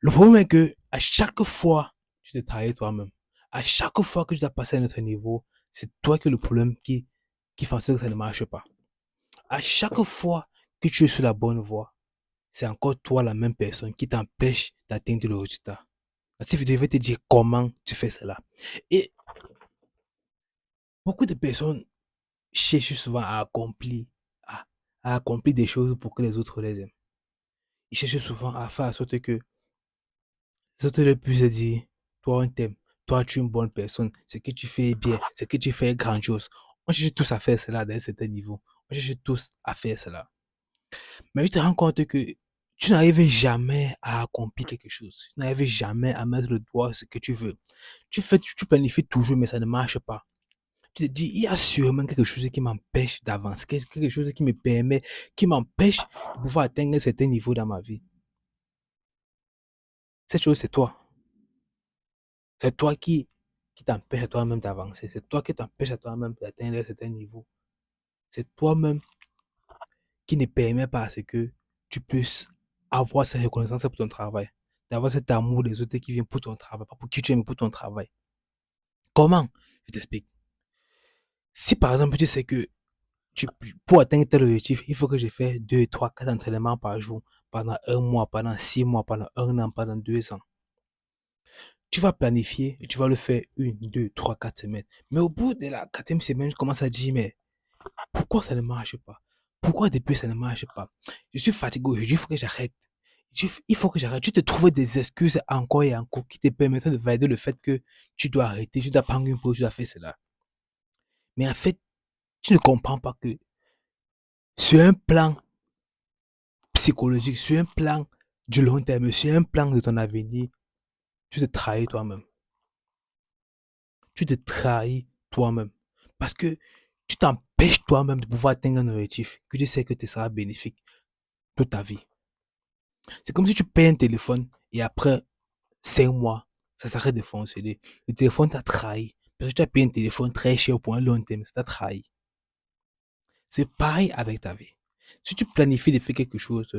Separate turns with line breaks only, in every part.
Le problème est que à chaque fois tu te trahis toi-même, à chaque fois que tu dois passer à un autre niveau, c'est toi qui as le problème qui fait en sorte que ça ne marche pas. À chaque fois que tu es sur la bonne voie, c'est encore toi la même personne qui t'empêche d'atteindre le résultat. Si je devais te dire comment tu fais cela. Et beaucoup de personnes cherchent souvent à, à accomplir des choses pour que les autres les aiment. Ils cherchent souvent à faire en sorte que les autres les puissent dire, toi on t'aime, toi tu es une bonne personne, ce que tu fais est bien, ce que tu fais est grandiose. On cherche tous à faire cela d'un certain niveau. On cherche tous à faire cela. Mais tu te rends compte que tu n'arrives jamais à accomplir quelque chose. Tu n'arrives jamais à mettre le doigt sur ce que tu veux. Tu planifies toujours, mais ça ne marche pas. Tu te dis, il y a sûrement quelque chose qui m'empêche d'avancer, quelque chose qui me permet, qui m'empêche de pouvoir atteindre un certain niveau dans ma vie. Cette chose, c'est toi. C'est toi qui t'empêche à toi-même d'avancer. C'est toi qui t'empêche à toi-même d'atteindre un certain niveau. C'est toi-même qui ne permet pas à ce que tu puisses avoir cette reconnaissance pour ton travail. D'avoir cet amour des autres qui vient pour ton travail, pas pour qui tu aimes, pour ton travail. Comment? Je t'explique. Si par exemple tu sais que pour atteindre tel objectif, il faut que je fasse 2, 3, 4 entraînements par jour pendant un mois, pendant 6 mois, pendant un an, pendant 2 ans. Tu vas planifier et tu vas le faire une, deux, trois, 4 semaines. Mais au bout de la quatrième semaine, je commence à dire, mais pourquoi ça ne marche pas? Pourquoi depuis ça ne marche pas? Je suis fatigué aujourd'hui, il faut que j'arrête. Il faut que j'arrête. Tu te trouves des excuses encore et encore qui te permettent de valider le fait que tu dois arrêter, tu dois prendre une pause, tu dois faire cela. Mais en fait, tu ne comprends pas que sur un plan psychologique, sur un plan du long terme, sur un plan de ton avenir, tu te trahis toi-même. Tu te trahis toi-même. Parce que tu t'empêches toi-même de pouvoir atteindre un objectif que tu sais que te sera bénéfique toute ta vie. C'est comme si tu payes un téléphone et après 5 mois, ça s'arrête de fonctionner. Le téléphone t'a trahi. Parce que tu as payé un téléphone très cher pour un long terme, ça t'a trahi. C'est pareil avec ta vie. Si tu planifies de faire quelque chose,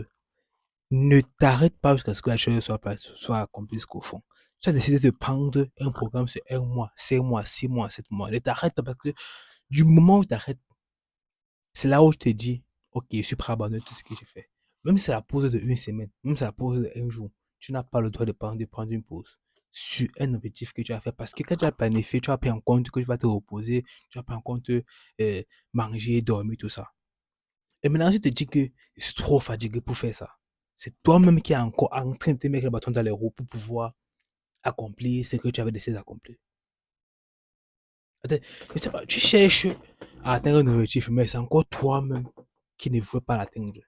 ne t'arrête pas jusqu'à ce que la chose soit accomplie jusqu'au fond. Tu as décidé de prendre un programme sur un mois, 5 mois, 6 mois, 7 mois. Ne t'arrête pas parce que du moment où tu t'arrêtes, c'est là où je te dis, ok, je suis prêt à abandonner tout ce que j'ai fait. Même si c'est la pause de une semaine, même si c'est la pause d'un jour, tu n'as pas le droit de prendre une pause sur un objectif que tu as fait. Parce que quand tu as planifié, tu as pris en compte que tu vas te reposer, tu as pris en compte manger, dormir, tout ça. Et maintenant, tu te dis que je suis trop fatigué pour faire ça. C'est toi-même qui es encore en train de te mettre le bâton dans les roues pour pouvoir accomplir ce que tu avais décidé d'accomplir. Attends, je sais pas, tu cherches à atteindre un objectif, mais c'est encore toi-même qui ne veut pas l'atteindre.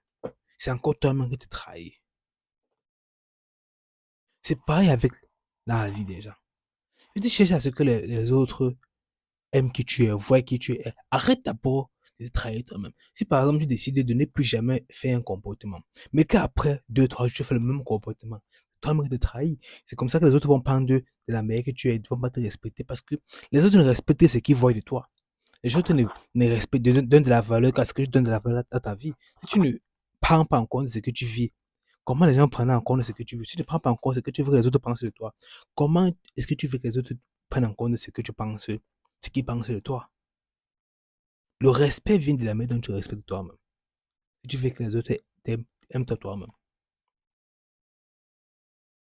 C'est encore toi-même qui te trahis. C'est pareil avec la vie des gens. Si tu cherches à ce que les autres aiment qui tu es, voient qui tu es, arrête d'abord de te trahir toi-même. Si par exemple tu décides de ne plus jamais faire un comportement, mais qu'après 2, 3 jours tu fais le même comportement, toi-même qui te trahis. C'est comme ça que les autres vont prendre de la manière que tu es, ils ne vont pas te respecter parce que les autres ne respectent ce qu'ils voient de toi. Les autres ne respectent, donnent de la valeur qu'à ce que tu donnes de la valeur à ta vie. Si tu ne prends pas en compte ce que tu vis, comment les gens prennent en compte ce que tu veux? Si tu ne prends pas en compte ce que tu veux que les autres pensent de toi, comment est-ce que tu veux que les autres prennent en compte ce que tu penses, ce qu'ils pensent de toi? Le respect vient de la manière dont tu respectes toi-même. Si tu veux que les autres t'aiment, aime-toi toi-même.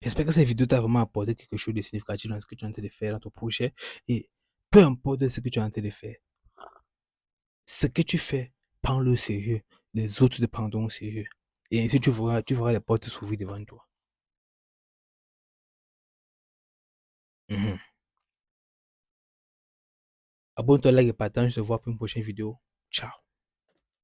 J'espère que cette vidéo t'a vraiment apporté quelque chose de significatif dans ce que tu es en train de faire dans ton projet. Et peu importe ce que tu es en train de faire, ce que tu fais, prends-le au sérieux. Les autres te prendront au sérieux. Et ainsi, tu verras les portes s'ouvrir devant toi. Mhm. Abonne-toi, like et partage. Je te vois pour une prochaine vidéo. Ciao.